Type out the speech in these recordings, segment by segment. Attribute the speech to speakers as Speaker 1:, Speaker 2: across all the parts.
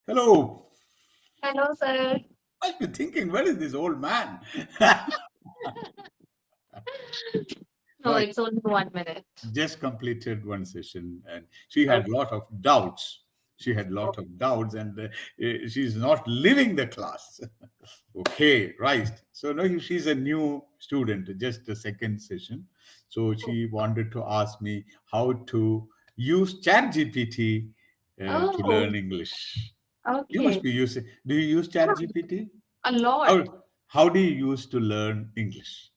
Speaker 1: Hello.
Speaker 2: Hello, sir.
Speaker 1: I've been thinking, where is this old man?
Speaker 2: No,
Speaker 1: Right.
Speaker 2: it's only 1 minute.
Speaker 1: Just completed one session and she had
Speaker 2: Okay.
Speaker 1: lot of doubts. She had lot of doubts and she's not leaving the class. Okay, right. So now she's a new student, just the second session. So she wanted to ask me how to use ChatGPT to
Speaker 2: Oh,
Speaker 1: learn English. You must
Speaker 2: okay.
Speaker 1: be using. Do you use
Speaker 2: Yeah,
Speaker 1: ChatGPT?
Speaker 2: a lot.
Speaker 1: How do you use to learn English?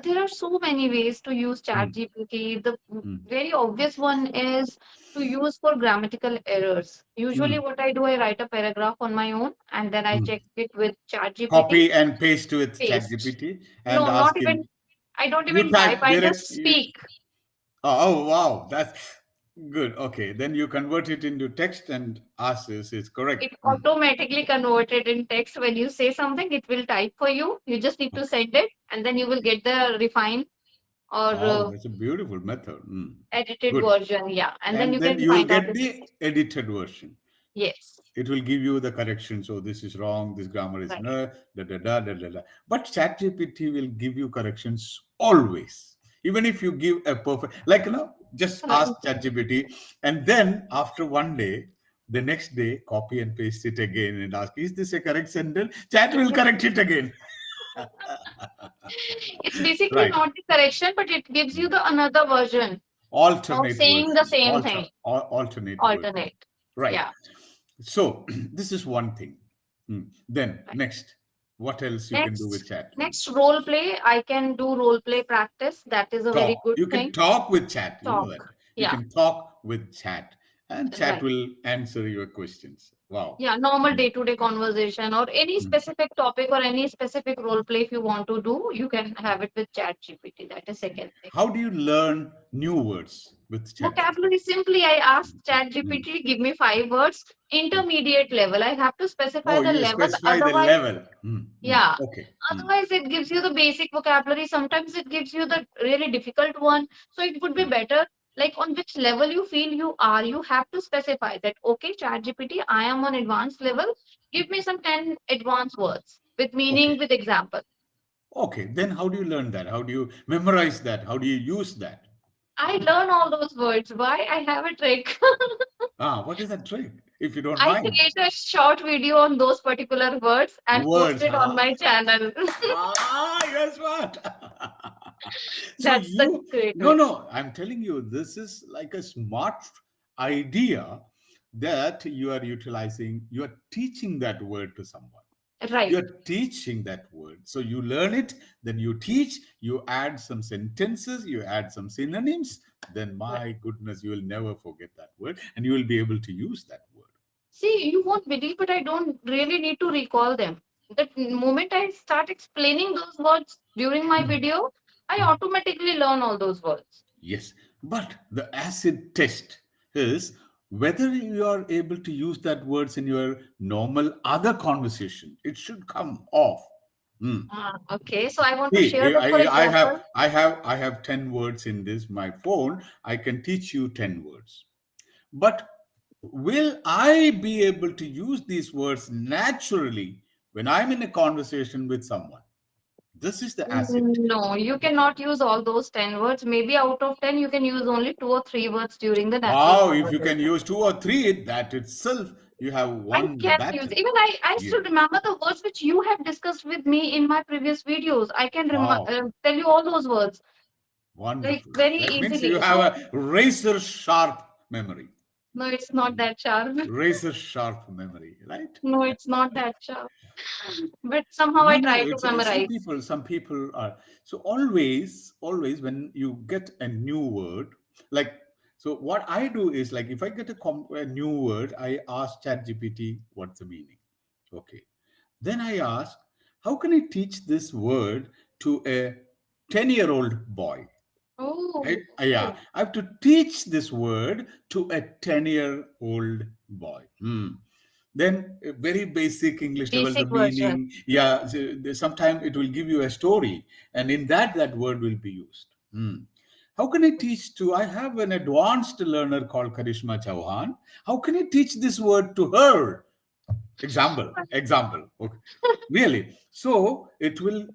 Speaker 2: There are so many ways to use
Speaker 1: Mm,
Speaker 2: ChatGPT. The
Speaker 1: mm,
Speaker 2: very obvious one is to use for grammatical errors. Usually,
Speaker 1: mm,
Speaker 2: what I do, I write a paragraph on my own and then I
Speaker 1: mm.
Speaker 2: check it with ChatGPT,
Speaker 1: Copy and paste with
Speaker 2: paste.
Speaker 1: ChatGPT and
Speaker 2: No,
Speaker 1: ask
Speaker 2: not even,
Speaker 1: him.
Speaker 2: I don't
Speaker 1: You
Speaker 2: even type,
Speaker 1: type
Speaker 2: I
Speaker 1: direct.
Speaker 2: just speak.
Speaker 1: Oh, wow, that's good. Okay, then you convert it into text and ask this is correct.
Speaker 2: It automatically converted in text. When you say something, it will type for you. You just need to
Speaker 1: Okay.
Speaker 2: send it, and then you will get the refined or
Speaker 1: Oh, that's a beautiful method.
Speaker 2: edited
Speaker 1: Good.
Speaker 2: version. Yeah, and then
Speaker 1: And
Speaker 2: you
Speaker 1: then
Speaker 2: can
Speaker 1: you will
Speaker 2: find out
Speaker 1: get
Speaker 2: if
Speaker 1: the
Speaker 2: it's
Speaker 1: edited version.
Speaker 2: yes,
Speaker 1: It will give you the correction. So this is wrong. This grammar is
Speaker 2: right.
Speaker 1: no. Da da da da da da. But ChatGPT will give you corrections always. Even if you give a perfect, like just ask
Speaker 2: Right.
Speaker 1: ChatGPT, and then after one day, the next day, copy and paste it again and ask, is this a correct sentence? Chat will correct it again.
Speaker 2: It's basically
Speaker 1: Right.
Speaker 2: not the correction, but it gives you the another version of
Speaker 1: Alternate
Speaker 2: saying the
Speaker 1: version.
Speaker 2: same thing.
Speaker 1: Alternate version.
Speaker 2: Alternate.
Speaker 1: Right.
Speaker 2: Yeah.
Speaker 1: So this is one thing. Then
Speaker 2: Right.
Speaker 1: next, what else you can do with
Speaker 2: Next,
Speaker 1: chat?
Speaker 2: next role play. I can do role play practice. That is a very
Speaker 1: Talk.
Speaker 2: good
Speaker 1: You can
Speaker 2: thing.
Speaker 1: talk with chat. You know
Speaker 2: Talk.
Speaker 1: that. You
Speaker 2: Yeah.
Speaker 1: can talk with chat, and chat
Speaker 2: Right.
Speaker 1: will answer your questions. Wow.
Speaker 2: Yeah, normal
Speaker 1: Mm,
Speaker 2: day-to-day conversation or any
Speaker 1: mm.
Speaker 2: specific topic or any specific role play if you want to do, you can have it with ChatGPT. That is second thing.
Speaker 1: How do you learn new words with chat?
Speaker 2: Vocabulary, simply I ask
Speaker 1: Mm.
Speaker 2: ChatGPT, give me 5 words, intermediate level. I have to specify
Speaker 1: Oh,
Speaker 2: the
Speaker 1: you
Speaker 2: level,
Speaker 1: specify the
Speaker 2: otherwise,
Speaker 1: level.
Speaker 2: yeah.
Speaker 1: Okay.
Speaker 2: Otherwise, it gives you the basic vocabulary. Sometimes it gives you the really difficult one. So it would be better, like on which level you feel you are. You have to specify that, okay, ChatGPT, I am on advanced level. Give me some 10 advanced words with
Speaker 1: Okay.
Speaker 2: meaning, with example.
Speaker 1: Okay. Then how do you learn that? How do you memorize that? How do you use that?
Speaker 2: I learn all those words. Why? I have a trick.
Speaker 1: What is that trick? If you don't
Speaker 2: I
Speaker 1: mind.
Speaker 2: create a short video on those particular words and post
Speaker 1: Words.
Speaker 2: it on my channel.
Speaker 1: Yes, what? So
Speaker 2: That's the
Speaker 1: you,
Speaker 2: great
Speaker 1: no,
Speaker 2: way.
Speaker 1: no, I'm telling you, this is like a smart idea that you are utilizing. You are teaching that word to someone.
Speaker 2: Right.
Speaker 1: You're teaching that word. So you learn it, then you teach, you add some sentences, you add some synonyms, then
Speaker 2: Right.
Speaker 1: my goodness, you will never forget that word and you will be able to use that word.
Speaker 2: See, you won't believe, but I don't really need to recall them. The moment I start explaining those words during my video, I automatically learn all those words.
Speaker 1: Yes, but the acid test is whether you are able to use that words in your normal other conversation. It should come off. Hmm.
Speaker 2: Okay, so I want to
Speaker 1: See,
Speaker 2: share the, for example,
Speaker 1: I have 10 words in this my phone. I can teach you 10 words. But will I be able to use these words naturally when I'm in a conversation with someone? This is the acid test.
Speaker 2: no, you cannot use all those 10 words. Maybe out of 10, you can use only 2 or 3 words during the natural
Speaker 1: Wow, if you can
Speaker 2: conversation.
Speaker 1: use two or three, that itself you have
Speaker 2: I
Speaker 1: won the
Speaker 2: can use,
Speaker 1: battle.
Speaker 2: even I
Speaker 1: Yeah.
Speaker 2: still remember the words which you have discussed with me in my previous videos. I can
Speaker 1: Wow,
Speaker 2: tell you all those words like
Speaker 1: wonderful.
Speaker 2: very
Speaker 1: That means you
Speaker 2: easily.
Speaker 1: have
Speaker 2: So,
Speaker 1: a razor sharp memory.
Speaker 2: no, it's not that sharp.
Speaker 1: Razor sharp memory, right?
Speaker 2: No, it's not that sharp. But somehow
Speaker 1: No,
Speaker 2: I
Speaker 1: no,
Speaker 2: try to
Speaker 1: it's
Speaker 2: memorize.
Speaker 1: some people are so always when you get a new word, like so what I do is like if I get a new word, I ask ChatGPT what's the meaning. Okay. Then I ask, how can I teach this word to a 10-year-old boy? Right?
Speaker 2: Oh,
Speaker 1: Yeah,
Speaker 2: okay.
Speaker 1: I have to teach this word to a 10-year-old boy. Then a very basic English level, the
Speaker 2: Basic version.
Speaker 1: meaning. Yeah, sometimes it will give you a story, and in that word will be used. How can I teach to? I have an advanced learner called Karishmachauhan. How can I teach this word to her? Example. Okay. Really. So it will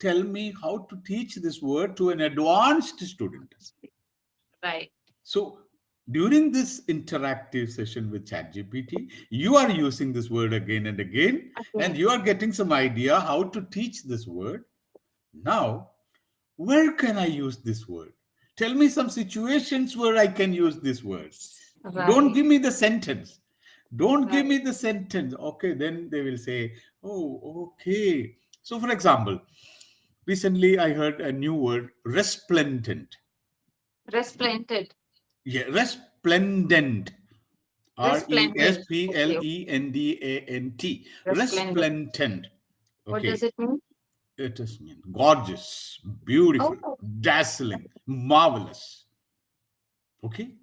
Speaker 1: tell me how to teach this word to an advanced student.
Speaker 2: Right.
Speaker 1: So during this interactive session with ChatGPT, you are using this word again and again, and
Speaker 2: Again.
Speaker 1: you are getting some idea how to teach this word. Now, where can I use this word? Tell me some situations where I can use this word. Don't
Speaker 2: Right.
Speaker 1: give me the sentence. Don't give
Speaker 2: Right.
Speaker 1: me the sentence. Okay, then they will say, oh, okay. So, for example, recently I heard a new word, resplendent.
Speaker 2: Resplendent.
Speaker 1: Yeah, resplendent. R E S
Speaker 2: Resplendent.
Speaker 1: P L
Speaker 2: Okay.
Speaker 1: E N D A N T.
Speaker 2: Resplendent.
Speaker 1: Resplendent.
Speaker 2: What does
Speaker 1: Okay,
Speaker 2: it mean?
Speaker 1: it is mean gorgeous, beautiful,
Speaker 2: Oh,
Speaker 1: dazzling, marvelous. Okay,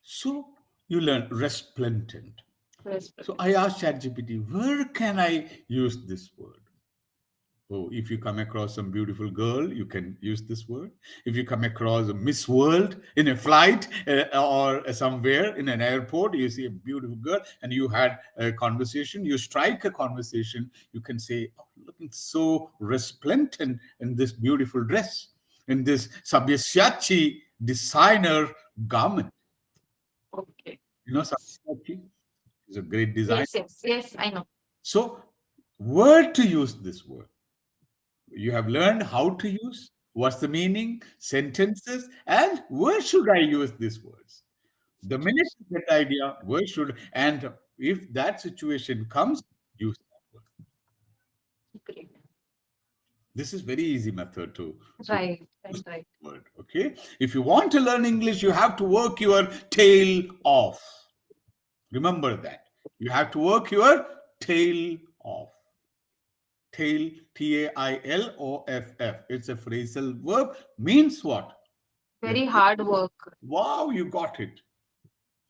Speaker 1: so you learn resplendent. So
Speaker 2: resplendent.
Speaker 1: I asked ChatGPT, where can I use this word? Oh, if you come across some beautiful girl, you can use this word. If you come across a Miss World in a flight or somewhere in an airport, you see a beautiful girl and you had a conversation, you strike a conversation, you can say, oh, looking so resplendent in this beautiful dress, in this Sabyasachi designer garment.
Speaker 2: Okay.
Speaker 1: You know,
Speaker 2: Yes.
Speaker 1: Sabyasachi is a great design.
Speaker 2: Yes. Yes. Yes. I know.
Speaker 1: So, where to use this word? You have learned how to use, what's the meaning, sentences, and where should I use these words? The minute you get idea, where should, and if that situation comes, use that word.
Speaker 2: Great.
Speaker 1: This is very easy method to
Speaker 2: Right. Right.
Speaker 1: use
Speaker 2: Right.
Speaker 1: the word. Okay. If you want to learn English, you have to work your tail off. Remember that. You have to work your tail off. Tail, Tailooff. It's a phrasal verb. Means what? You have
Speaker 2: Very
Speaker 1: to,
Speaker 2: hard work.
Speaker 1: wow, you got it.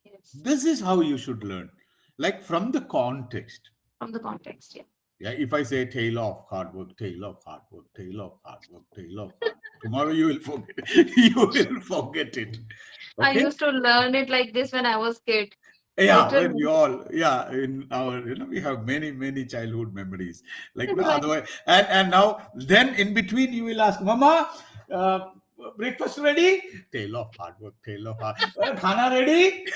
Speaker 2: Yes.
Speaker 1: This is how you should learn. Like from the context.
Speaker 2: From the context. Yeah.
Speaker 1: Yeah, if I say tail of hard work, tail of hard work, tail of hard work, tail of hard work, tomorrow you will forget. You will forget it.
Speaker 2: I
Speaker 1: Okay?
Speaker 2: used to learn it like this when I was kid.
Speaker 1: Yeah, when
Speaker 2: Literally.
Speaker 1: we all, yeah, in our, we have many childhood memories. Like, no,
Speaker 2: Right.
Speaker 1: otherwise, and now, then in between, you will ask, Mama, uh, breakfast ready? Tail of hard work, tail of hard. Khana ready?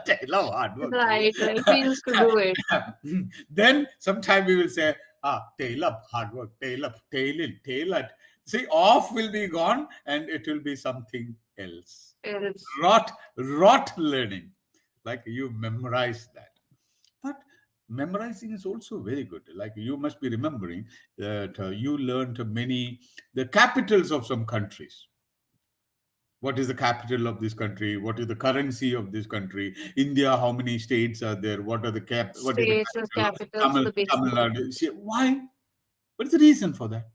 Speaker 1: Tail of hard work,
Speaker 2: Right. Right. We used to
Speaker 1: tail.
Speaker 2: do it.
Speaker 1: Then sometime we will say, tail up, hard work, tail up, tail in, tail at. See, off will be gone, and it will be something else.
Speaker 2: Yes.
Speaker 1: Rot learning, like you memorize that. But memorizing is also very good. Like you must be remembering that you learned many the capitals of some countries. What is the capital of this country? What is the currency of this country? India, how many states are there? What is the
Speaker 2: States as
Speaker 1: capital of
Speaker 2: capitals, the basic
Speaker 1: Tamil Nadu?
Speaker 2: information.
Speaker 1: See, why? What is the reason for that?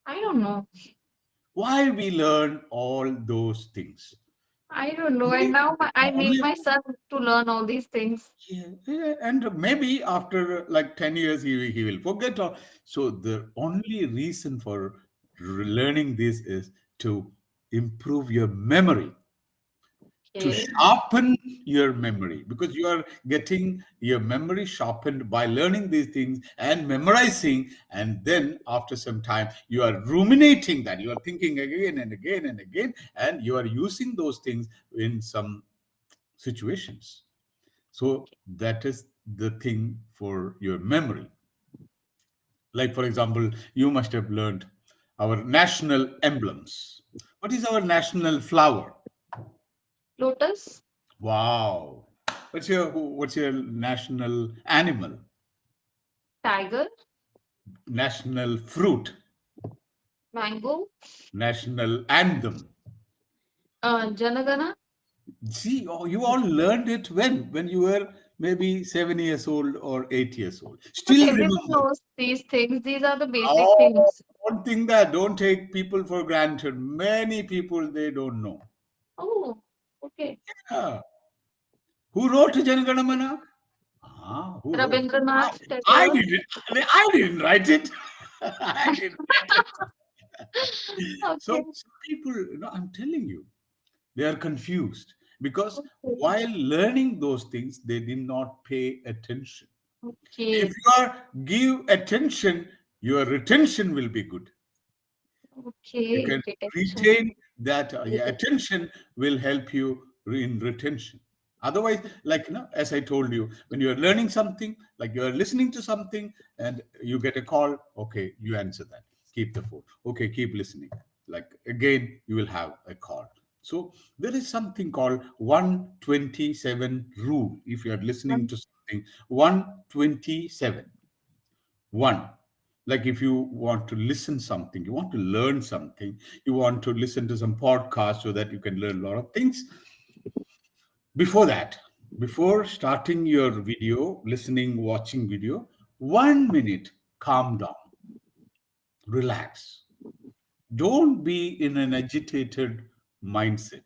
Speaker 2: I don't know.
Speaker 1: Why we learn all those things?
Speaker 2: I don't know. And
Speaker 1: Only,
Speaker 2: now I make
Speaker 1: only
Speaker 2: my son to learn all these things.
Speaker 1: yeah, yeah, and maybe after like 10 years he will forget. So the only reason for learning this is to improve your memory, to
Speaker 2: Okay.
Speaker 1: sharpen your memory, because you are getting your memory sharpened by learning these things and memorizing, and then after some time you are ruminating that, you are thinking again and again and again, and you are using those things in some situations. So that is the thing for your memory. Like, for example, you must have learned our national emblems. What is our national flower?
Speaker 2: Lotus,
Speaker 1: Wow. What's your national animal?
Speaker 2: tiger,
Speaker 1: National fruit?
Speaker 2: mango,
Speaker 1: National anthem?
Speaker 2: janagana.
Speaker 1: See, oh, you all learned it when you were maybe 7 years old or 8 years old.
Speaker 2: But
Speaker 1: Still
Speaker 2: everyone
Speaker 1: remember.
Speaker 2: knows these things. These are the basic
Speaker 1: Oh,
Speaker 2: things.
Speaker 1: don't think that. Don't take people for granted. Many people they don't know.
Speaker 2: Oh, okay.
Speaker 1: Yeah. Who wrote Janaganamana? Who wrote?
Speaker 2: Rabindranath
Speaker 1: I
Speaker 2: Tagore.
Speaker 1: didn't. I didn't write it. I didn't write it.
Speaker 2: Okay.
Speaker 1: So people, I'm telling you, they are confused because
Speaker 2: Okay.
Speaker 1: while learning those things, they did not pay attention. If
Speaker 2: Okay.
Speaker 1: you are give attention, your retention will be good. You
Speaker 2: Okay.
Speaker 1: can
Speaker 2: Detection.
Speaker 1: retain that, yeah, attention will help you in retention. Otherwise, like, as I told you, when you're learning something, like you're listening to something and you get a call, okay, you answer that, keep the phone, okay, keep listening, like again you will have a call. So there is something called 127 rule. If you are listening to something, 127, one, like if you want to listen something, you want to learn something, you want to listen to some podcast so that you can learn a lot of things. Before that, before starting your video, listening, watching video, 1 minute, calm down, relax. Don't be in an agitated mindset.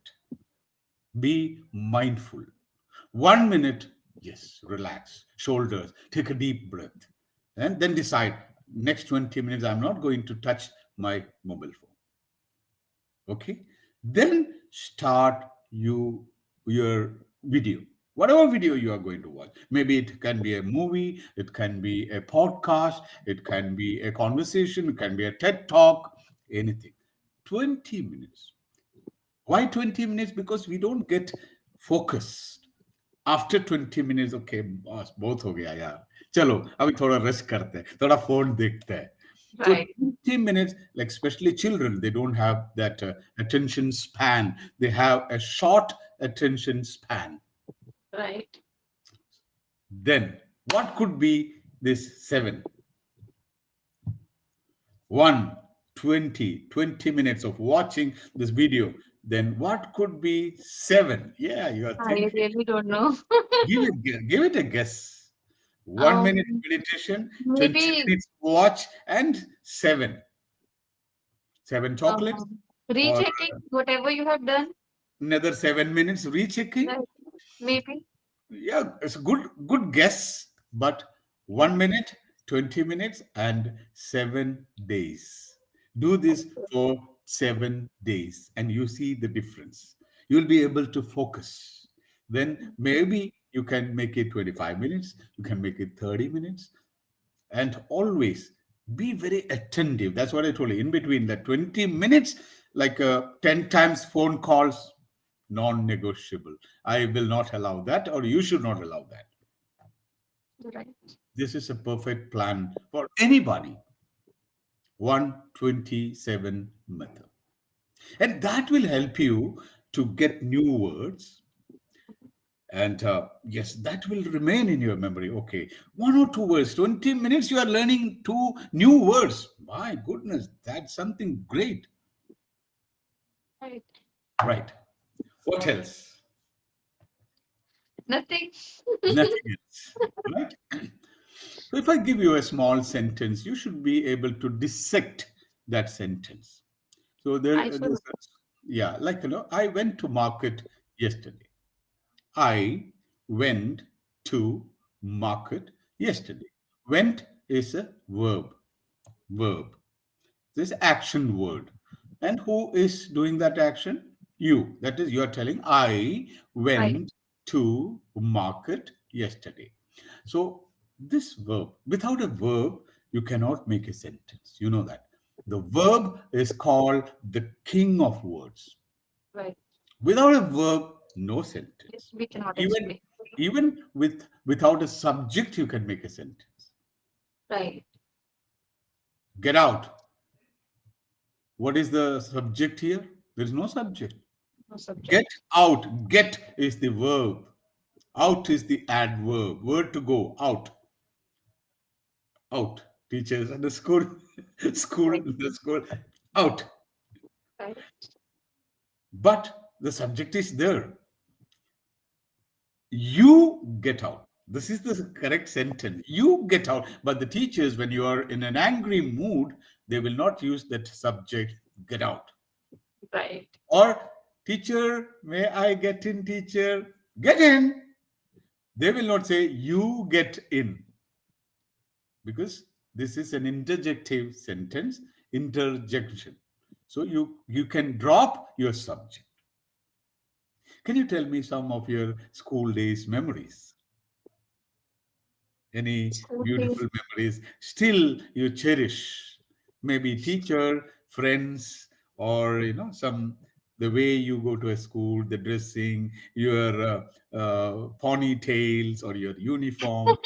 Speaker 1: Be mindful. 1 minute, yes, relax, shoulders, take a deep breath, and then decide next 20 minutes, I'm not going to touch my mobile phone. Okay? Then start your video. Whatever video you are going to watch. Maybe it can be a movie, it can be a podcast, it can be a conversation, it can be a TED talk, anything. 20 minutes. Why 20 minutes? Because we don't get focused. After 20 minutes okay बस बहुत हो गया यार चलो अभी थोड़ा rest करते हैं थोड़ा फोन देखते हैं so
Speaker 2: Right.
Speaker 1: 20 minutes, like especially children, they don't have that attention span. They have a short attention span.
Speaker 2: Right.
Speaker 1: Then what could be this seven? One, 20 minutes of watching this video. Then what could be seven? Yeah, you are
Speaker 2: I
Speaker 1: thinking.
Speaker 2: really don't know.
Speaker 1: Give it a guess. 1 minute
Speaker 2: Um,
Speaker 1: meditation, 20
Speaker 2: maybe
Speaker 1: minutes watch, and seven chocolates, or
Speaker 2: rechecking whatever you have done.
Speaker 1: another 7 minutes rechecking.
Speaker 2: Right. Maybe.
Speaker 1: Yeah, it's a good guess, but 1 minute, 20 minutes, and 7 days. Do this for 7 days, and you see the difference. You'll be able to focus. Then maybe you can make it 25 minutes, you can make it 30 minutes, and always be very attentive. That's what I told you. In between that 20 minutes, like 10 times phone calls, non-negotiable. I will not allow that, or you should not allow that.
Speaker 2: Right.
Speaker 1: This is a perfect plan for anybody. 127 method. And that will help you to get new words. And yes, that will remain in your memory. Okay, 1 or 2 words, 20 minutes, you are learning 2 new words. My goodness, that's something great.
Speaker 2: Right.
Speaker 1: Right. What else?
Speaker 2: Nothing.
Speaker 1: Nothing else. Right? So if I give you a small sentence, you should be able to dissect that sentence. So
Speaker 2: I
Speaker 1: there,
Speaker 2: should.
Speaker 1: there's, yeah, like, I went to market yesterday. I went to market yesterday. Went is a verb. Verb. This action word. And who is doing that action? You. That is, you are telling, I
Speaker 2: Right.
Speaker 1: went to market yesterday. So, this verb, without a verb, you cannot make a sentence. You know that. The verb is called the king of words.
Speaker 2: Right.
Speaker 1: Without a verb, no
Speaker 2: Yes,
Speaker 1: sentence.
Speaker 2: we cannot
Speaker 1: Even
Speaker 2: explain.
Speaker 1: without a subject, you can make a sentence.
Speaker 2: Right.
Speaker 1: Get out. What is the subject here? There is no subject.
Speaker 2: No
Speaker 1: Get
Speaker 2: subject.
Speaker 1: out. Get is the verb. Out is the adverb. Word to go. Out. Out. Teachers at the school. School.
Speaker 2: Right.
Speaker 1: The school. Out.
Speaker 2: Right.
Speaker 1: But the subject is there. You get out. This is the correct sentence. You get out. But the teachers, when you are in an angry mood, they will not use that subject, get out.
Speaker 2: Right.
Speaker 1: Or, teacher, may I get in, teacher? Get in. They will not say, you get in. Because this is an interjective sentence, interjection. So you can drop your subject. Can you tell me some of your school days memories? Any
Speaker 2: Absolutely.
Speaker 1: beautiful memories still you cherish? Maybe teacher, friends, or some the way you go to a school, the dressing, your ponytails or your uniform.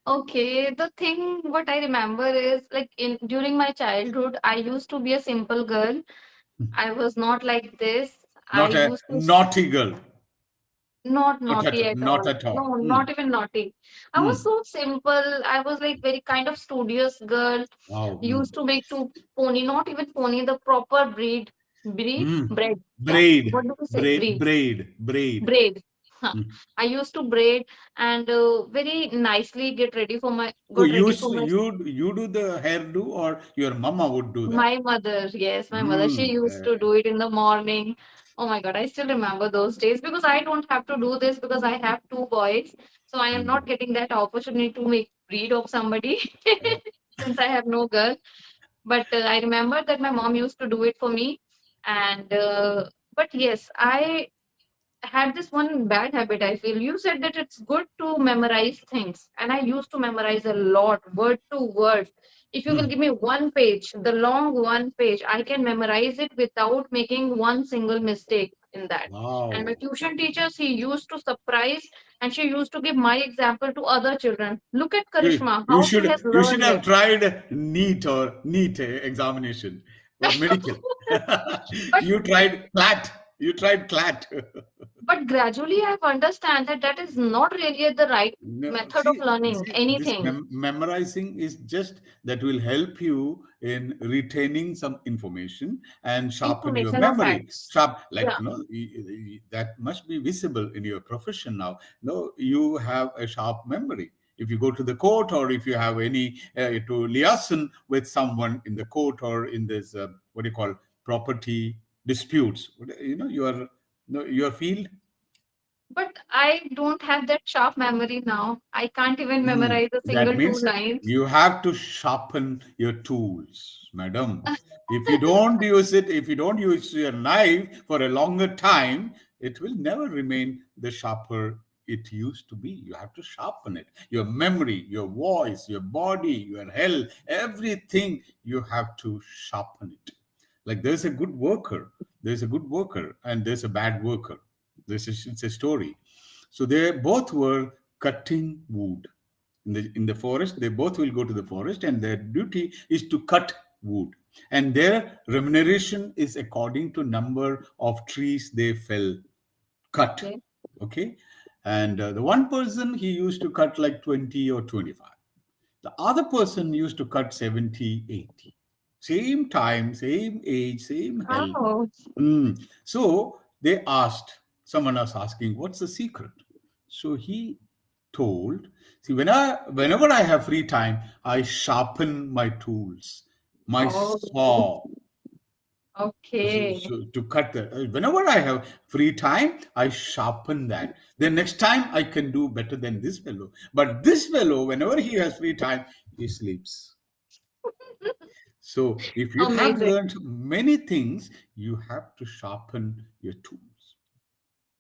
Speaker 2: Okay, the thing what I remember is like in during my childhood, I used to be a simple girl. I was not like this. I
Speaker 1: Not a
Speaker 2: used to
Speaker 1: naughty girl.
Speaker 2: not
Speaker 1: Not
Speaker 2: naughty
Speaker 1: at
Speaker 2: at
Speaker 1: not
Speaker 2: all.
Speaker 1: at all.
Speaker 2: No, not even naughty. I was
Speaker 1: Hmm.
Speaker 2: so simple. I was like very kind of studious girl.
Speaker 1: Wow.
Speaker 2: Used to make two pony, not even pony, the proper breed. Yeah.
Speaker 1: Braid,
Speaker 2: What do you say? Breed.
Speaker 1: braid.
Speaker 2: Braid. Huh.
Speaker 1: Hmm.
Speaker 2: I used to braid and very nicely
Speaker 1: So
Speaker 2: got ready for my
Speaker 1: you do the hairdo or your mama would do that?
Speaker 2: my mother. Yes, my mother. She
Speaker 1: Hmm.
Speaker 2: used to do it in the morning. Oh my God, I still remember those days because I don't have to do this because I have two boys. So I am not
Speaker 1: Hmm.
Speaker 2: getting that opportunity to make breed of somebody since I have no girl. But I remember that my mom used to do it for me. And but yes, I had this one bad habit, I feel. You said that it's good to memorize things, and I used to memorize a lot, word to word. If you will
Speaker 1: Hmm.
Speaker 2: give me one page, the long one page, I can memorize it without making one single mistake in that. And my
Speaker 1: Wow.
Speaker 2: tuition teachers, he used to surprise, and she used to give my example to other children. Look at
Speaker 1: You,
Speaker 2: Karishma,
Speaker 1: you
Speaker 2: how she has
Speaker 1: should you should
Speaker 2: learned
Speaker 1: have
Speaker 2: it.
Speaker 1: tried NEET examination for medical.
Speaker 2: but
Speaker 1: You tried CLAT. You tried CLAT.
Speaker 2: but gradually I've understand that that is not really the right
Speaker 1: No,
Speaker 2: method of
Speaker 1: see,
Speaker 2: learning
Speaker 1: this
Speaker 2: anything.
Speaker 1: memorizing is just that will help you in retaining some information and sharpen your
Speaker 2: Information or
Speaker 1: memory.
Speaker 2: facts.
Speaker 1: Sharp, like
Speaker 2: Yeah,
Speaker 1: that must be visible in your profession now. No, you have a sharp memory. If you go to the court, or if you have any to liaison with someone in the court or in this what do you call property disputes, your your field.
Speaker 2: but I don't have that sharp memory now. I can't even
Speaker 1: Mm,
Speaker 2: memorize a
Speaker 1: that
Speaker 2: single two
Speaker 1: means
Speaker 2: lines.
Speaker 1: you have to sharpen your tools, madam. If you don't use your knife for a longer time, it will never remain the sharper it used to be. You have to sharpen it. Your memory, your voice, your body, your health, everything, you have to sharpen it. Like there's a good worker, and there's a bad worker. It's a story. So they both were cutting wood in the forest. They both will go to the forest, and their duty is to cut wood, and their remuneration is according to number of trees they fell cut.
Speaker 2: Okay.
Speaker 1: Okay. And the one person, he used to cut like 20 or 25. The other person used to cut 70, 80. Same time, same age, same health.
Speaker 2: Oh,
Speaker 1: So they asked, someone was asking, what's the secret? So he told, see, whenever I have free time, I sharpen my tools, my
Speaker 2: oh,
Speaker 1: saw. So,
Speaker 2: okay.
Speaker 1: to cut the, whenever I have free time, I sharpen that. Then next time I can do better than this fellow. But this fellow, whenever he has free time, he sleeps. So if you have
Speaker 2: Amazing.
Speaker 1: learned many things, you have to sharpen your tools.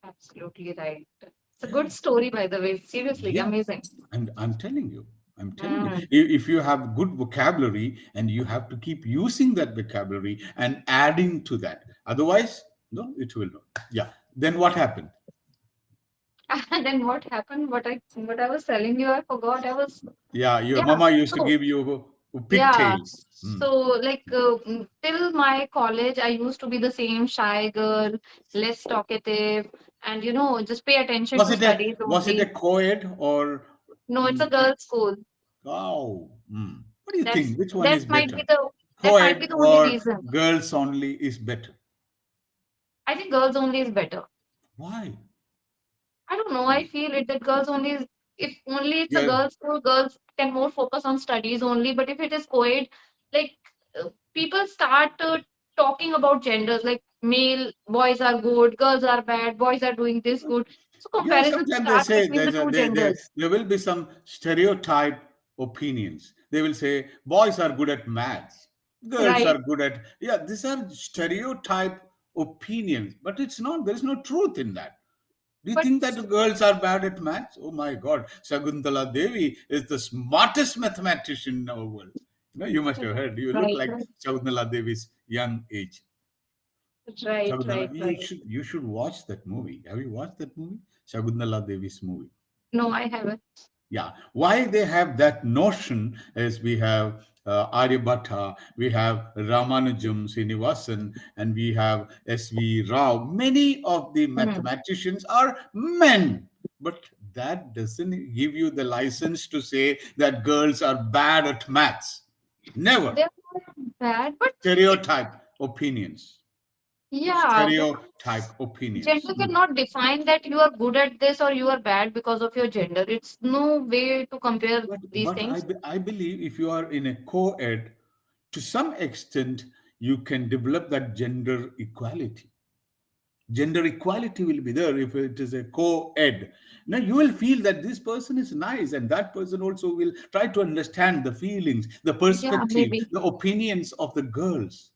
Speaker 2: Absolutely right. It's a good story, by the way. Seriously,
Speaker 1: Yeah.
Speaker 2: amazing.
Speaker 1: And I'm telling you,
Speaker 2: Mm.
Speaker 1: if you have good vocabulary, and you have to keep using that vocabulary and adding to that. Otherwise, no, it will not. Yeah. Then what happened?
Speaker 2: And then what happened? What I was telling you, I forgot. I was
Speaker 1: Yeah, your
Speaker 2: yeah.
Speaker 1: mama used to
Speaker 2: So
Speaker 1: give you a
Speaker 2: yeah.
Speaker 1: pigtail. Hmm.
Speaker 2: So like till my college, I used to be the same shy girl, less talkative, and just pay attention
Speaker 1: Was
Speaker 2: to
Speaker 1: it a
Speaker 2: studies
Speaker 1: was it a
Speaker 2: only.
Speaker 1: co-ed or?
Speaker 2: No, it's
Speaker 1: Mm,
Speaker 2: a girls' school.
Speaker 1: oh, what do you
Speaker 2: That's
Speaker 1: think? Which one
Speaker 2: that
Speaker 1: is
Speaker 2: might be
Speaker 1: better?
Speaker 2: the that might be
Speaker 1: Co-ed
Speaker 2: the only
Speaker 1: or
Speaker 2: reason.
Speaker 1: girls only is better?
Speaker 2: I think girls only is better.
Speaker 1: Why?
Speaker 2: I don't know. I feel it that girls only is if only it's a
Speaker 1: Yeah.
Speaker 2: girls' school, girls can more focus on studies only. But if it is co-ed, like people start talking about genders, like male boys are good, girls are bad, boys are doing this good. So
Speaker 1: Yeah,
Speaker 2: comparison
Speaker 1: sometimes they
Speaker 2: start
Speaker 1: say
Speaker 2: between the two genders,
Speaker 1: there will be some stereotype opinions. They will say boys are good at maths, girls
Speaker 2: right?
Speaker 1: are good at, yeah, these are stereotype opinions, but it's not, there is no truth in that. Do you
Speaker 2: But
Speaker 1: think that the girls are bad at maths? Oh my God, Shakuntala Devi is the smartest mathematician in our world. You must have heard. You look
Speaker 2: right,
Speaker 1: like
Speaker 2: right,
Speaker 1: Shakuntala Devi's young age.
Speaker 2: right,
Speaker 1: Shakuntala,
Speaker 2: right,
Speaker 1: you
Speaker 2: right.
Speaker 1: should you should watch that movie. Have you watched that movie? Shakuntala Devi's movie.
Speaker 2: No, I haven't.
Speaker 1: Yeah, why they have that notion is we have Aryabhatta, we have Ramanujam Srinivasan, and we have S.V. Rao. Many of the
Speaker 2: Hmm.
Speaker 1: mathematicians are men, but that doesn't give you the license to say that girls are bad at maths. Never.
Speaker 2: They're not bad, but it,
Speaker 1: Stereotype opinions.
Speaker 2: yeah, but
Speaker 1: Stereotype opinions.
Speaker 2: gender cannot define that you are good at this or you are bad because of your gender. It's no way to compare these
Speaker 1: But
Speaker 2: things.
Speaker 1: I believe if you are in a co-ed, to some extent, you can develop that gender equality. Gender equality will be there if it is a co-ed. Now you will feel that this person is nice, and that person also will try to understand the feelings, the
Speaker 2: Yeah,
Speaker 1: perspective,
Speaker 2: maybe.
Speaker 1: the opinions of the girls.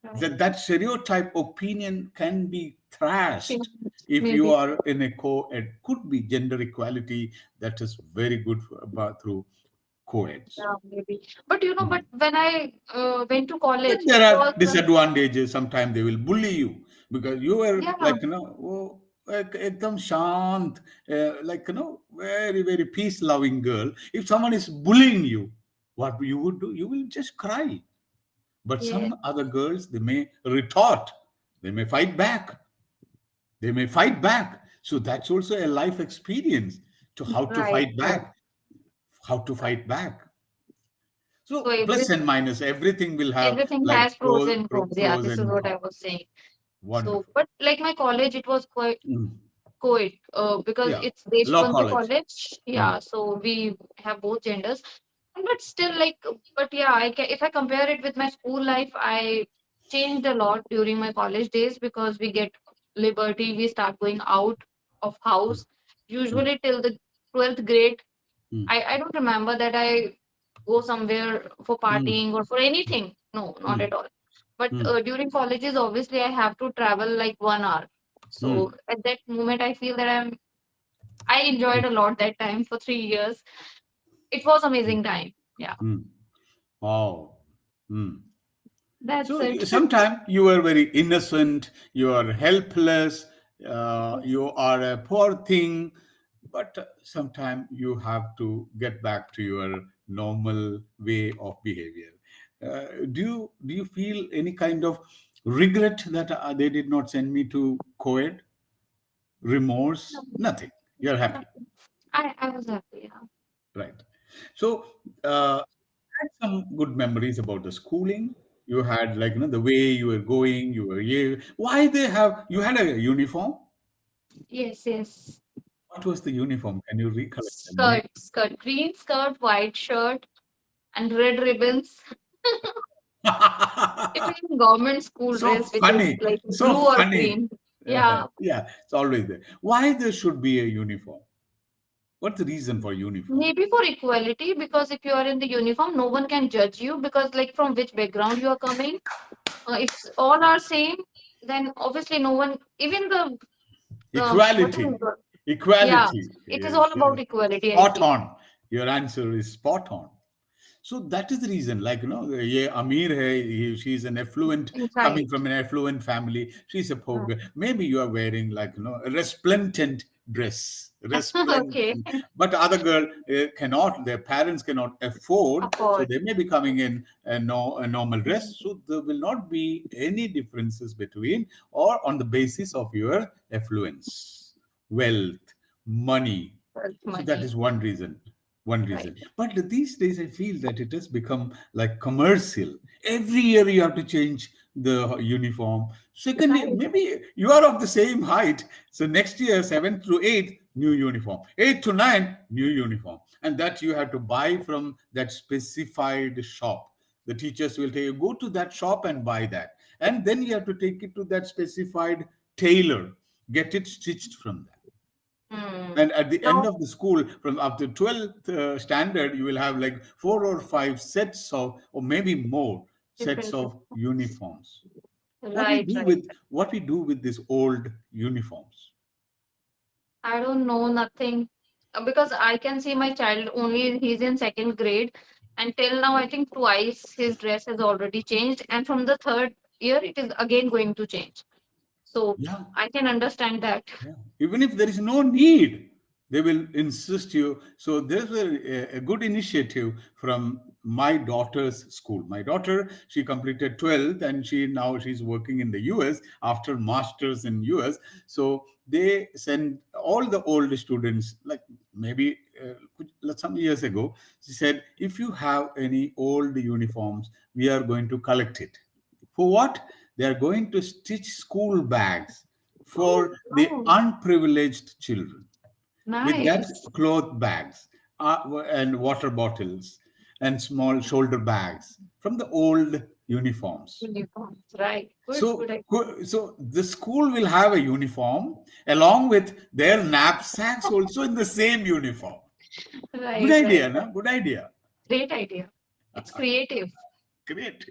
Speaker 2: Right.
Speaker 1: That stereotype opinion can be thrashed if you
Speaker 2: Maybe.
Speaker 1: are in a co-ed. Could be gender equality that is very good through co-eds.
Speaker 2: Yeah, maybe. But you know,
Speaker 1: Mhm.
Speaker 2: but when I went to
Speaker 1: But
Speaker 2: college,
Speaker 1: there
Speaker 2: it
Speaker 1: are
Speaker 2: was
Speaker 1: disadvantages. Sometimes they will bully you because you were
Speaker 2: yeah,
Speaker 1: like, oh, like ekdam shant, like, very, very peace loving girl. If someone is bullying you, what you would do? You will just cry. But
Speaker 2: yeah,
Speaker 1: some other girls, they may retort, they may fight back, they may fight back. So that's also a life experience to how to
Speaker 2: right,
Speaker 1: fight
Speaker 2: right,
Speaker 1: back, how to
Speaker 2: right.
Speaker 1: fight back.
Speaker 2: So
Speaker 1: So plus and minus, everything will have
Speaker 2: everything
Speaker 1: like
Speaker 2: has pros and cons. Yeah,
Speaker 1: pros
Speaker 2: this is
Speaker 1: and
Speaker 2: what I
Speaker 1: cons.
Speaker 2: was saying. So,
Speaker 1: Wonderful.
Speaker 2: but like my college, it was quite
Speaker 1: Mm.
Speaker 2: co-ed because
Speaker 1: Yeah.
Speaker 2: it's
Speaker 1: Law
Speaker 2: Deshbandhu
Speaker 1: college.
Speaker 2: College.
Speaker 1: Mm.
Speaker 2: Yeah, so we have both genders. But still, like, but yeah, if I compare it with my school life, I changed a lot during my college days because we get liberty. We start going out of
Speaker 1: Mm.
Speaker 2: house.
Speaker 1: Mm.
Speaker 2: Usually till the 12th grade,
Speaker 1: Mm.
Speaker 2: I don't remember that I go somewhere for
Speaker 1: Mm.
Speaker 2: partying or for anything. No, not
Speaker 1: Mm.
Speaker 2: at all. But
Speaker 1: Mm.
Speaker 2: during colleges, obviously, I have to travel like 1 hour. So
Speaker 1: Mm.
Speaker 2: at that moment, I feel that I enjoyed a lot that time for 3 years. It was amazing time. Yeah,
Speaker 1: Mm. Wow. Mm.
Speaker 2: that's
Speaker 1: So
Speaker 2: it.
Speaker 1: sometimes you are very innocent, you are helpless,
Speaker 2: Yes.
Speaker 1: you are a poor thing, but sometimes you have to get back to your normal way of behavior. Do you feel any kind of regret that they did not send me to co-ed?
Speaker 2: No,
Speaker 1: Remorse? Nothing. You're happy,
Speaker 2: nothing. I was happy. Yeah.
Speaker 1: right? So, had some good memories about the schooling. You had like the way you were going, you were here. Why they have you had a uniform?
Speaker 2: Yes, yes.
Speaker 1: What was the uniform? Can you recollect the name?
Speaker 2: Skirt, green skirt, white shirt, and red ribbons. It is a government school
Speaker 1: So
Speaker 2: dress, which is
Speaker 1: funny,
Speaker 2: like
Speaker 1: so
Speaker 2: blue or
Speaker 1: funny.
Speaker 2: green. Yeah,
Speaker 1: Yeah, it's always there. Why there should be a uniform? What's the reason for uniform?
Speaker 2: maybe for equality, because if you are in the uniform, no one can judge you because, like, from which background you are coming. If all are same, then obviously no one, even the what is
Speaker 1: Equality,
Speaker 2: it? Yeah,
Speaker 1: equality.
Speaker 2: it is
Speaker 1: Yes,
Speaker 2: all
Speaker 1: yes.
Speaker 2: about equality, I
Speaker 1: Spot
Speaker 2: feel.
Speaker 1: on. Your answer is spot on. So that is the reason, like, ye Amir hai, she's an affluent, coming
Speaker 2: Right.
Speaker 1: from an affluent family. She's a poor
Speaker 2: Right.
Speaker 1: girl. Maybe you are wearing like, a resplendent dress,
Speaker 2: Okay,
Speaker 1: resplendent. But other girl cannot, their parents cannot afford, so
Speaker 2: afford.
Speaker 1: they may be coming in a normal dress. So there will not be any differences between or on the basis of your affluence, wealth, money.
Speaker 2: Wealth,
Speaker 1: So that
Speaker 2: money.
Speaker 1: is one reason. One
Speaker 2: Right.
Speaker 1: reason. But these days, I feel that it has become like commercial. Every year you have to change the uniform. Second year,
Speaker 2: Right.
Speaker 1: maybe you are of the same height. So next year, 7th to 8th, new uniform. 8th to 9th, new uniform. And that you have to buy from that specified shop. The teachers will tell you, go to that shop and buy that. And then you have to take it to that specified tailor, get it stitched from that.
Speaker 2: Hmm.
Speaker 1: And at the end
Speaker 2: Now,
Speaker 1: of the school, from up to 12th standard, you will have like 4 or 5 sets of, or maybe more sets
Speaker 2: different.
Speaker 1: of uniforms.
Speaker 2: Right, right.
Speaker 1: What we do with these old uniforms?
Speaker 2: I don't know nothing. Because I can see my child only he's in second grade, and till now I think twice his dress has already changed, and from the third year it is again going to change. So
Speaker 1: Yeah.
Speaker 2: I can understand that.
Speaker 1: Yeah. Even if there is no need, they will insist you. So there's a good initiative from my daughter's school. My daughter, she completed 12th and she's working in the US after masters in US. So they send all the old students, like maybe some years ago, she said, if you have any old uniforms, we are going to collect it. For what? They are going to stitch school bags
Speaker 2: Oh,
Speaker 1: for the
Speaker 2: wow.
Speaker 1: unprivileged children with that
Speaker 2: Nice.
Speaker 1: cloth bags and water bottles and small shoulder bags from the old uniforms.
Speaker 2: Uniforms, right. Good,
Speaker 1: So,
Speaker 2: good idea.
Speaker 1: so the school will have a uniform along with their knapsacks also in the same uniform. Good
Speaker 2: Right, right,
Speaker 1: idea,
Speaker 2: right.
Speaker 1: no? Good idea.
Speaker 2: Great idea. It's creative.
Speaker 1: Great.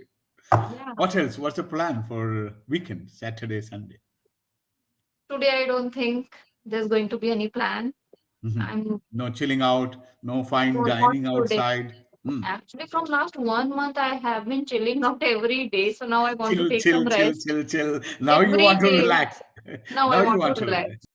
Speaker 2: Yeah.
Speaker 1: What else? What's the plan for weekend, Saturday, Sunday?
Speaker 2: Today I don't think there's going to be any plan.
Speaker 1: Mhm.
Speaker 2: I'm
Speaker 1: No chilling out, no fine
Speaker 2: no, not
Speaker 1: dining
Speaker 2: today.
Speaker 1: outside. Hmm.
Speaker 2: Actually, from last 1 month, I have been chilling out every day. So now I want to
Speaker 1: Chill,
Speaker 2: take some
Speaker 1: chill, chill,
Speaker 2: rest
Speaker 1: chill, chill. Now you
Speaker 2: every
Speaker 1: want to
Speaker 2: day.
Speaker 1: relax.
Speaker 2: Now I
Speaker 1: Now you
Speaker 2: want to
Speaker 1: want to
Speaker 2: relax.
Speaker 1: relax.